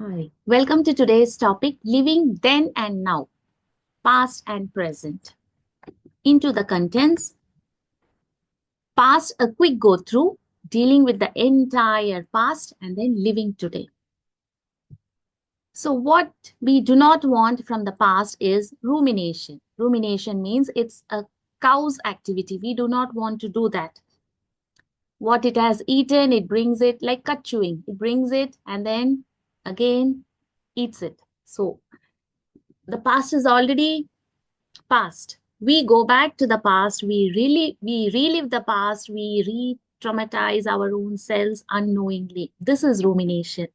Hi, welcome to today's topic Living Then and Now, Past and Present. Into the contents, past, a quick go through, dealing with the entire past and then living today. So, what we do not want from the past is rumination. Rumination means it's a cow's activity. We do not want to do that. What it has eaten, it brings it like cut chewing. It brings it and then again eats it. So, the past is already past. We go back to the past, we relive the past, we re-traumatize our own selves unknowingly. This is rumination.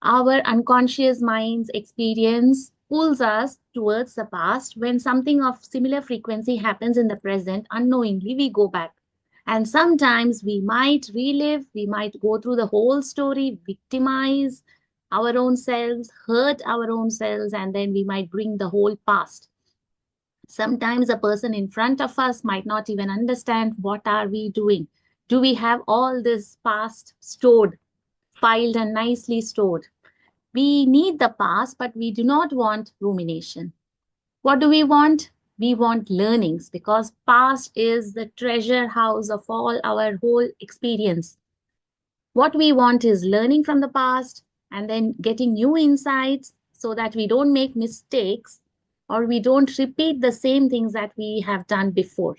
Our unconscious mind's experience pulls us towards the past. When something of similar frequency happens in the present, unknowingly we go back. And sometimes we might relive, we might go through the whole story, victimize our own selves, hurt our own selves, and then we might bring the whole past. Sometimes a person in front of us might not even understand what are we doing. Do we have all this past stored, filed and nicely stored? We need the past, but we do not want rumination. What do we want? We want learnings because past is the treasure house of all our whole experience. What we want is learning from the past and then getting new insights so that we don't make mistakes or we don't repeat the same things that we have done before.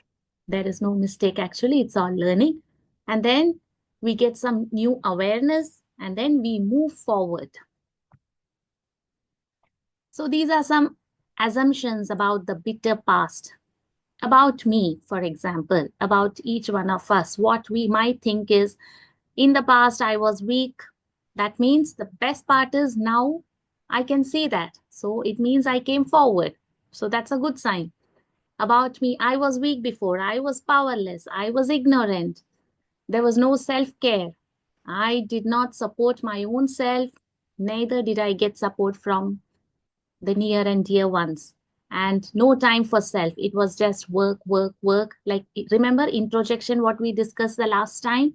There is no mistake, actually, it's all learning. And then we get some new awareness and then we move forward. So, these are some assumptions about the bitter past. About me, for example, about each one of us, what we might think is in the past, I was weak. That means the best part is now I can see that. So it means I came forward. So that's a good sign. About me, I was weak before. I was powerless. I was ignorant. There was no self care. I did not support my own self. Neither did I get support from the near and dear ones. And no time for self. It was just work, work, work. Like, remember introjection, what we discussed the last time?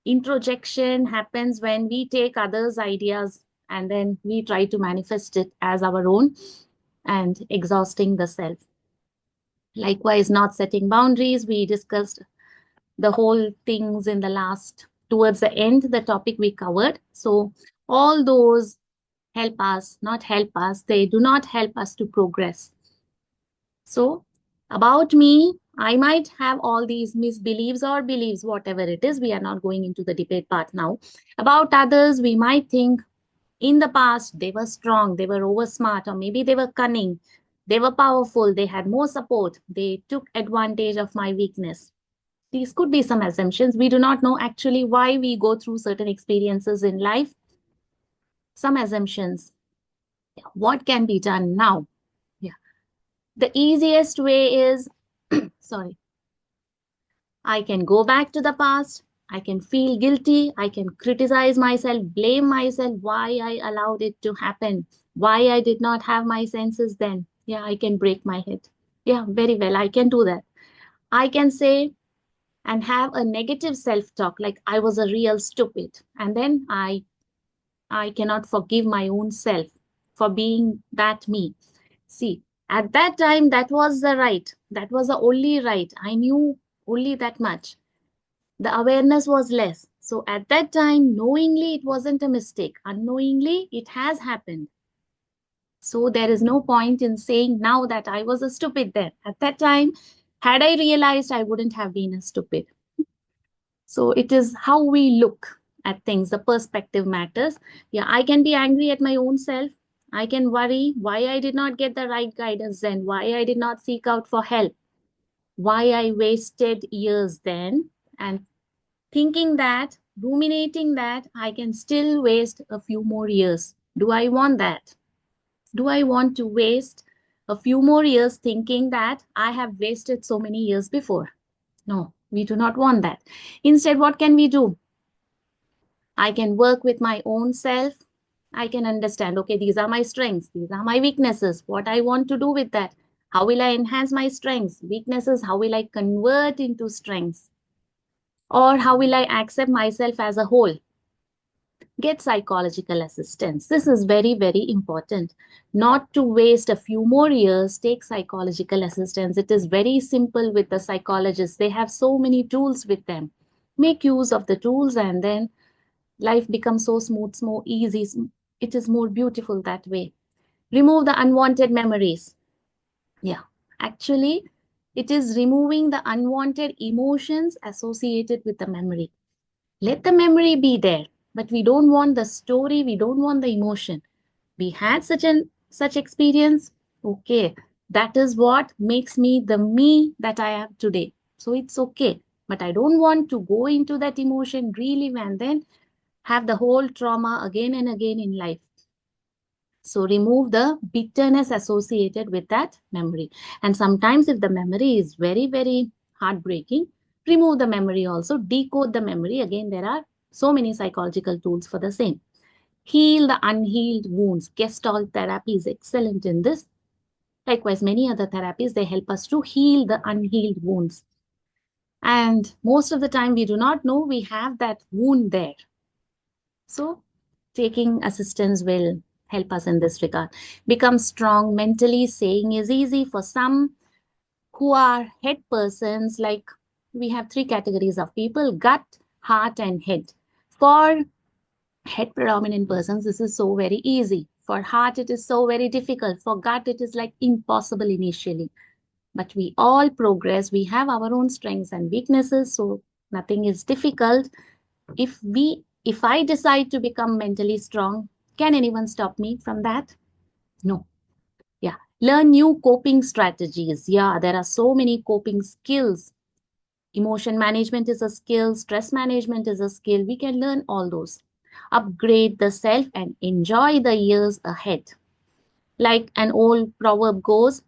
Introjection happens when we take others' ideas and then we try to manifest it as our own and exhausting the self. Likewise, not setting boundaries. We discussed the whole things in the last, towards the end, the topic we covered. So, all those help us, not help us, they do not help us to progress. So, about me, I might have all these misbeliefs or beliefs, whatever it is. We are not going into the debate part now. About others, we might think in the past they were strong, they were over smart, or maybe they were cunning, they were powerful, they had more support, they took advantage of my weakness. These could be some assumptions. We do not know actually why we go through certain experiences in life. Some assumptions. What can be done now? Yeah. The easiest way is, sorry, I can go back to the past. I can feel guilty. I can criticize myself, blame myself why I allowed it to happen, why I did not have my senses then. Yeah, I can break my head. Yeah, very well. I can do that. I can say and have a negative self-talk like I was a real stupid. And then I cannot forgive my own self for being that me. See, at that time, that was the right. That was the only right. I knew only that much. The awareness was less. So at that time, knowingly, it wasn't a mistake. Unknowingly, it has happened. So there is no point in saying now that I was a stupid then. At that time, had I realized, I wouldn't have been a stupid. So it is how we look at things. The perspective matters. Yeah, I can be angry at my own self. I can worry why I did not get the right guidance then, why I did not seek out for help, why I wasted years then, and thinking that, ruminating that I can still waste a few more years. Do I want that? Do I want to waste a few more years thinking that I have wasted so many years before? No, we do not want that. Instead, what can we do? I can work with my own self. I can understand, okay, these are my strengths, these are my weaknesses, what I want to do with that. How will I enhance my strengths? Weaknesses, how will I convert into strengths? Or how will I accept myself as a whole? get psychological assistance. This is very, very important. Not to waste a few more years, take psychological assistance. It is very simple with the psychologists. They have so many tools with them. Make use of the tools, and then life becomes so smooth, more easy. It is more beautiful that way. Remove the unwanted memories. Yeah, actually, it is removing the unwanted emotions associated with the memory. Let the memory be there, but we don't want the story, we don't want the emotion. We had such experience. Okay, that is what makes me the me that I am today. So it's okay. But I don't want to go into that emotion, relive, and then have the whole trauma again and again in life. So remove the bitterness associated with that memory. And sometimes if the memory is very, very heartbreaking, remove the memory also, decode the memory. Again, there are so many psychological tools for the same. Heal the unhealed wounds. Gestalt therapy is excellent in this. Likewise, many other therapies, they help us to heal the unhealed wounds. And most of the time, we do not know we have that wound there. So taking assistance will help us in this regard. Become strong mentally. Saying is easy for some who are head persons. Like, we have three categories of people: gut, heart, and head. For head predominant persons, this is so very easy. For heart, it is so very difficult. For gut, it is like impossible initially. But we all progress. We have our own strengths and weaknesses, so nothing is difficult. If I decide to become mentally strong, can anyone stop me from that? No. Yeah. Learn new coping strategies. Yeah, there are so many coping skills. Emotion management is a skill, stress management is a skill. We can learn all those. Upgrade the self and enjoy the years ahead. Like an old proverb goes,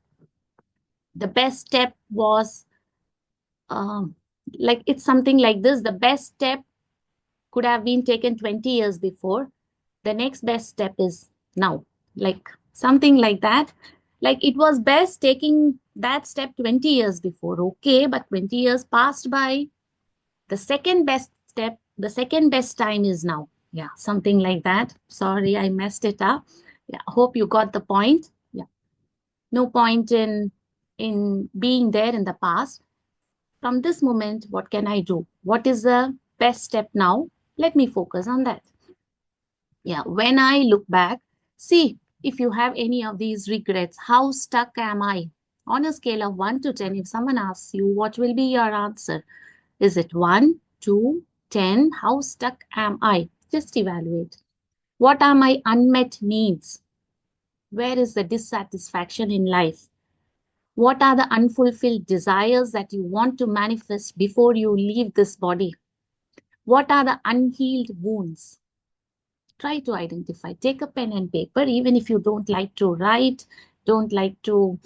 the best step was, um, like it's something like this: the best step could have been taken 20 years before. The next best step is now. Like something like that. Like it was best taking that step 20 years before. Okay, but 20 years passed by. The second best step, the second best time is now. Yeah, something like that. Sorry, I messed it up. Yeah, hope you got the point. Yeah. No point in being there in the past. From this moment, what can I do? What is the best step now? Let me focus on that. Yeah, when I look back, see if you have any of these regrets. How stuck am I? On a scale of 1 to 10, if someone asks you, what will be your answer? Is it 1, 2, 10? How stuck am I? Just evaluate. What are my unmet needs? Where is the dissatisfaction in life? What are the unfulfilled desires that you want to manifest before you leave this body? What are the unhealed wounds? Try to identify. Take a pen and paper, even if you don't like to write, don't like to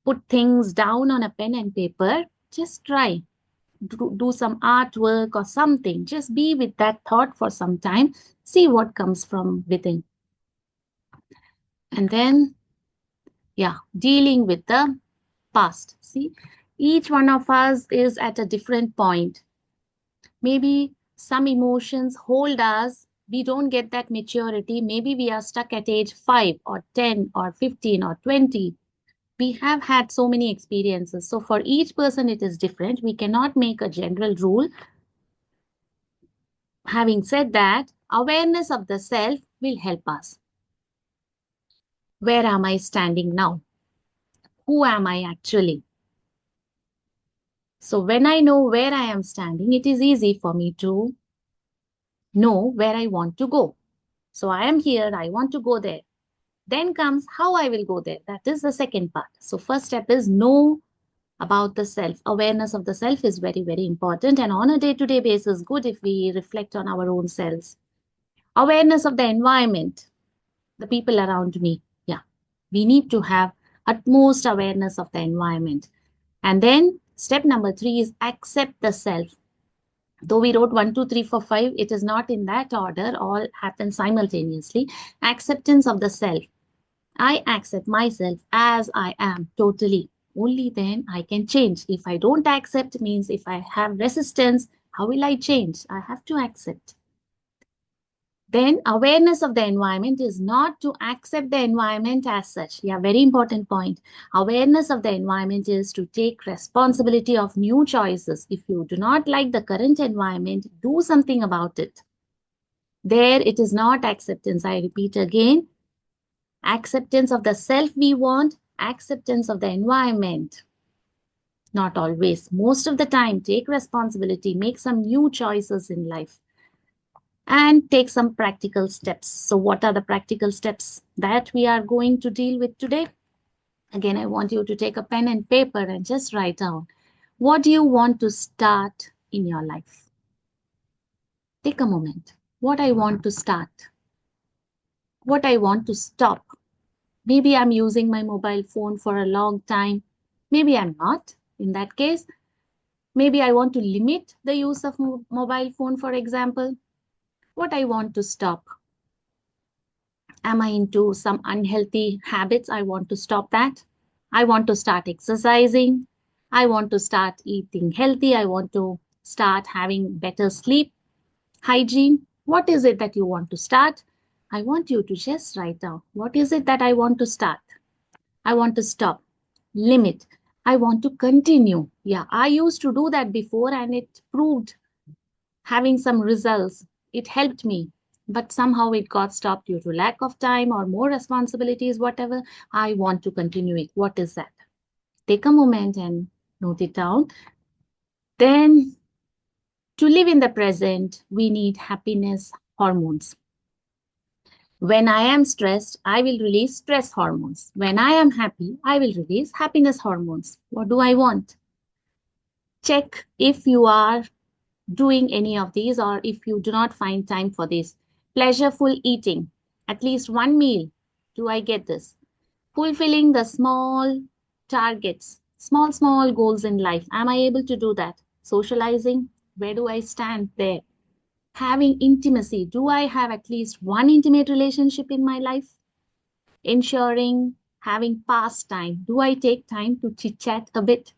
put things down on a pen and paper. Just try. Do some artwork or something. Just be with that thought for some time. See what comes from within. And then, yeah, dealing with the past. See, each one of us is at a different point. Maybe some emotions hold us. We don't get that maturity. Maybe we are stuck at age 5 or 10 or 15 or 20. We have had so many experiences. So for each person, it is different. We cannot make a general rule. Having said that, awareness of the self will help us. Where am I standing now? Who am I actually? So when I know where I am standing, it is easy for me to know where I want to go. So I am here, I want to go there. Then comes how I will go there. That is the second part. So first step is know about the self. Awareness of the self is very, very important. And on a day-to-day basis, good if we reflect on our own selves. Awareness of the environment, the people around me. Yeah, we need to have utmost awareness of the environment. And then step number 3 is accept the self. Though we wrote 1, 2, 3, 4, 5, it is not in that order. All happen simultaneously. Acceptance of the self. I accept myself as I am totally. Only then I can change. If I don't accept, means if I have resistance, how will I change? I have to accept. Then awareness of the environment is not to accept the environment as such. Yeah, very important point. Awareness of the environment is to take responsibility of new choices. If you do not like the current environment, do something about it. There, it is not acceptance. I repeat again, acceptance of the self we want, acceptance of the environment. Not always. Most of the time, take responsibility, make some new choices in life, and take some practical steps. So, what are the practical steps that we are going to deal with today? Again, I want you to take a pen and paper and just write down what do you want to start in your life? Take a moment. What I want to start, what I want to stop. Maybe I'm using my mobile phone for a long time. Maybe I'm not. In that case, maybe I want to limit the use of mobile phone, for example. What I want to stop. Am I into some unhealthy habits? I want to stop that. I want to start exercising. I want to start eating healthy. I want to start having better sleep, hygiene. What is it that you want to start? I want you to just write down what is it that I want to start? I want to stop, limit. I want to continue. Yeah, I used to do that before and it proved having some results. It helped me, but somehow it got stopped due to lack of time or more responsibilities, whatever. I want to continue it. What is that? Take a moment and note it down. Then, to live in the present, we need happiness hormones. When I am stressed, I will release stress hormones. When I am happy, I will release happiness hormones. What do I want? Check if you are doing any of these or if you do not find time for this. Pleasureful eating, at least one meal. Do I get this? Fulfilling the small targets, small goals in life. Am I able to do that? Socializing, where do I stand there? Having intimacy, do I have at least one intimate relationship in my life? Ensuring having pastime, do I take time to chit chat a bit?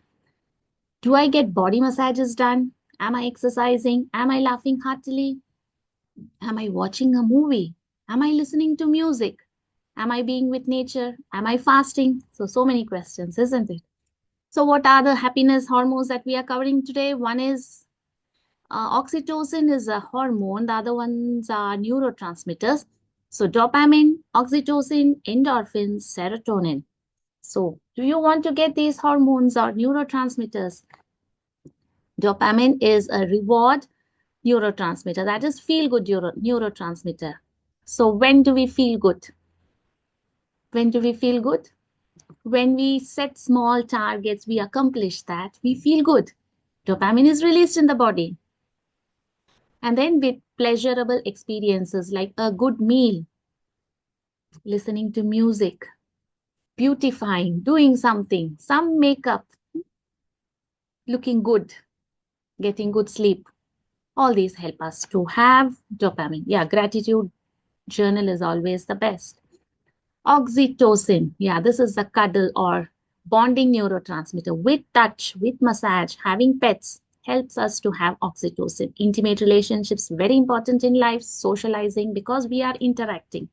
Do I get body massages done? Am I exercising? Am I laughing heartily? Am I watching a movie? Am I listening to music? Am I being with nature? Am I fasting? So many questions, isn't it? So, what are the happiness hormones that we are covering today? One is oxytocin is a hormone. The other ones are neurotransmitters. So, dopamine, oxytocin, endorphins, serotonin. So, do you want to get these hormones or neurotransmitters? Dopamine is a reward neurotransmitter, that is feel good neurotransmitter. So, when do we feel good? When do we feel good? When we set small targets, we accomplish that, we feel good. Dopamine is released in the body. And then with pleasurable experiences like a good meal, listening to music, beautifying, doing something, some makeup, looking good, getting good sleep. All these help us to have dopamine. Yeah, gratitude journal is always the best. Oxytocin, yeah, this is the cuddle or bonding neurotransmitter. With touch, with massage, having pets helps us to have oxytocin. Intimate relationships, very important in life, socializing because we are interacting.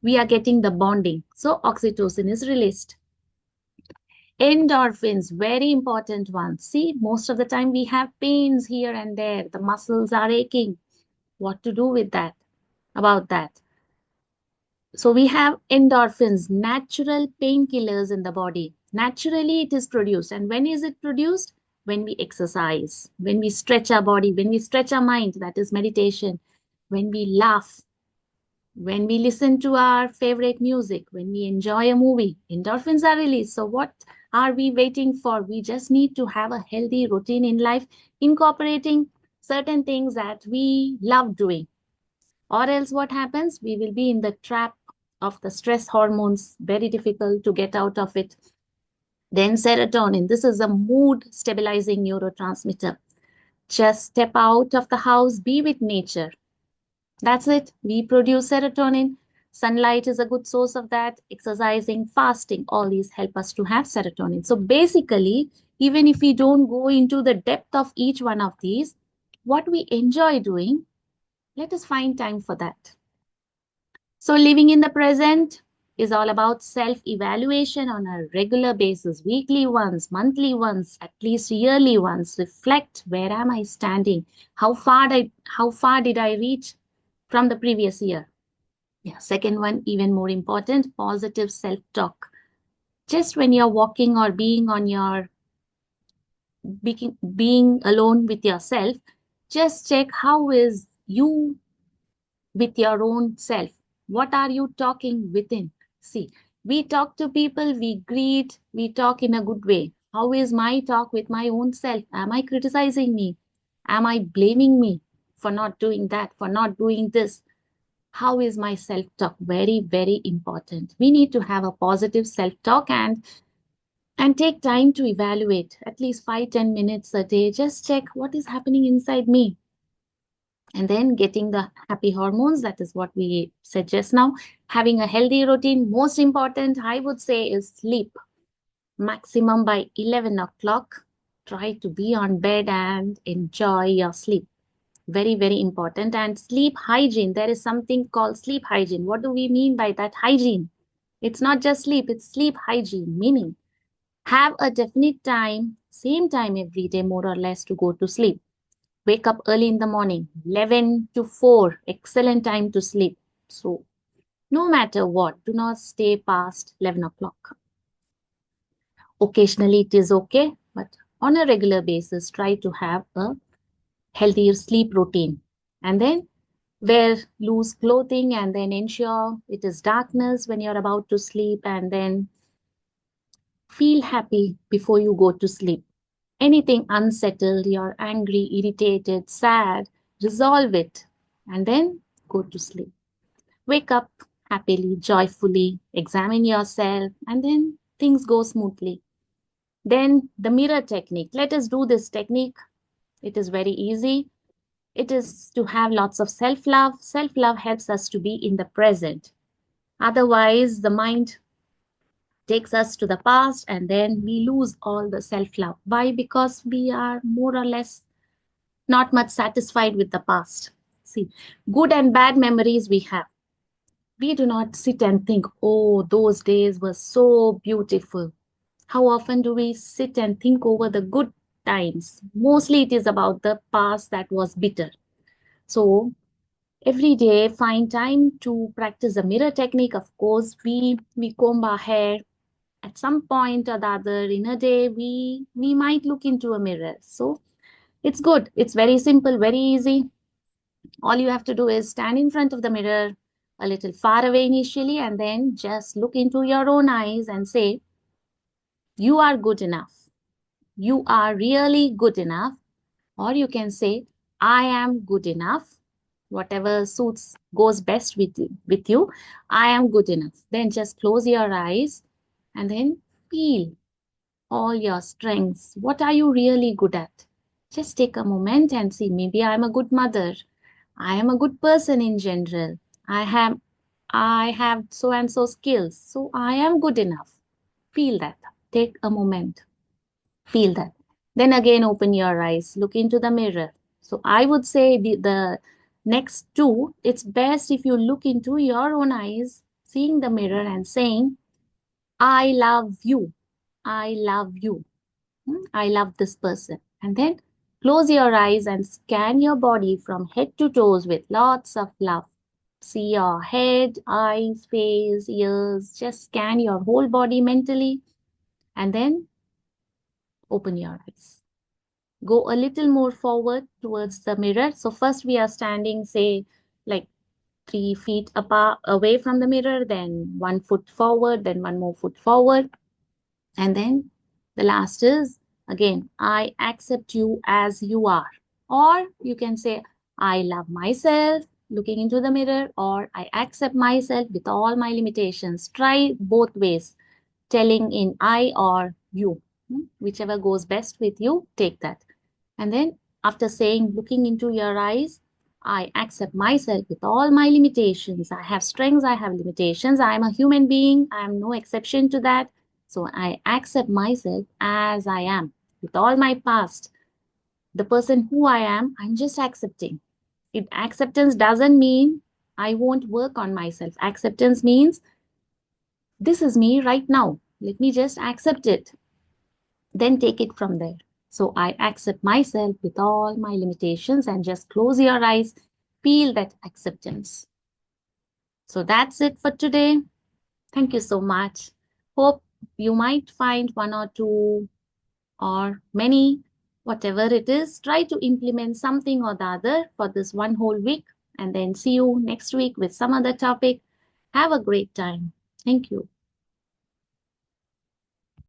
We are getting the bonding. So oxytocin is released. Endorphins, very important one. See, most of the time we have pains here and there. The muscles are aching. What to do with that? About that. So we have endorphins, natural painkillers in the body. Naturally, it is produced. And when is it produced? When we exercise, when we stretch our body, when we stretch our mind, that is meditation, when we laugh, when we listen to our favorite music, when we enjoy a movie, endorphins are released. So what are we waiting for? We just need to have a healthy routine in life, incorporating certain things that we love doing. Or else what happens? We will be in the trap of the stress hormones, very difficult to get out of it. Then serotonin, this is a mood stabilizing neurotransmitter. Just step out of the house, be with nature. That's it. We produce serotonin. Sunlight is a good source of that. Exercising, fasting, all these help us to have serotonin. So basically, even if we don't go into the depth of each one of these, what we enjoy doing, let us find time for that. So living in the present is all about self-evaluation on a regular basis, weekly ones, monthly ones, at least yearly ones. Reflect, where am I standing? How far did I reach from the previous year? Yeah, second one, even more important, positive self-talk. Just when you're walking or being alone with yourself, just check how is you with your own self. What are you talking within? See, we talk to people, we greet, we talk in a good way. How is my talk with my own self? Am I criticizing me? Am I blaming me for not doing that, for not doing this? How is my self talk? Very, very important. We need to have a positive self talk and take time to evaluate at least 5-10 minutes a day. Just check what is happening inside me, and then getting the happy hormones. That is what we said just now. Having a healthy routine, most important, I would say, is sleep. Maximum by 11 o'clock. Try to be on bed and enjoy your sleep. Very, very important. And sleep hygiene. There is something called sleep hygiene. What do we mean by that hygiene? It's not just sleep, it's sleep hygiene, meaning have a definite time, same time every day, more or less, to go to sleep. Wake up early in the morning, 11 to 4, excellent time to sleep. So, no matter what, do not stay past 11 o'clock. Occasionally it is okay, but on a regular basis, try to have a healthier sleep routine. And then wear loose clothing, and then ensure it is darkness when you're about to sleep, and then feel happy before you go to sleep. Anything unsettled, you're angry, irritated, sad, resolve it, and then go to sleep. Wake up happily, joyfully, examine yourself, and then things go smoothly. Then the mirror technique. Let us do this technique. It is very easy. It is to have lots of self love. Self love helps us to be in the present. Otherwise, the mind takes us to the past and then we lose all the self love. Why? Because we are more or less not much satisfied with the past. See, good and bad memories we have. We do not sit and think, oh, those days were so beautiful. How often do we sit and think over the good times? Mostly it is about the past that was bitter. So every day find time to practice the mirror technique. Of course, we comb our hair. At some point or the other in a day, we might look into a mirror. So it's good. It's very simple, very easy. All you have to do is stand in front of the mirror a little far away initially, and then just look into your own eyes and say, you are good enough. You are really good enough. Or you can say, I am good enough. Whatever suits, goes best with you. I am good enough. Then just close your eyes and then feel all your strengths. What are you really good at? Just take a moment and see, maybe I'm a good mother. I am a good person in general. I have so and so skills. So I am good enough. Feel that. Take a moment. Feel that. Then again open your eyes. Look into the mirror. So I would say the next two, it's best if you look into your own eyes, seeing the mirror and saying, I love you. I love you. I love this person. And then close your eyes and scan your body from head to toes with lots of love. See your head, eyes, face, ears. Just scan your whole body mentally and then open your eyes. Go a little more forward towards the mirror. So first we are standing, say, like 3 feet apart away from the mirror, then 1 foot forward, then one more foot forward. And then the last is, again, I accept you as you are. Or you can say, I love myself, looking into the mirror, or I accept myself with all my limitations. Try both ways, telling in I or you. Whichever goes best with you, take that. And then after saying, looking into your eyes, I accept myself with all my limitations. I have strengths, I have limitations. I am a human being. I am no exception to that. So I accept myself as I am with all my past. The person who I am, I'm just accepting. Acceptance doesn't mean I won't work on myself. Acceptance means this is me right now. Let me just accept it, then take it from there. So I accept myself with all my limitations and just close your eyes, feel that acceptance. So that's it for today. Thank you so much. Hope you might find one or two or many, whatever it is. Try to implement something or the other for this one whole week and then see you next week with some other topic. Have a great time. Thank you.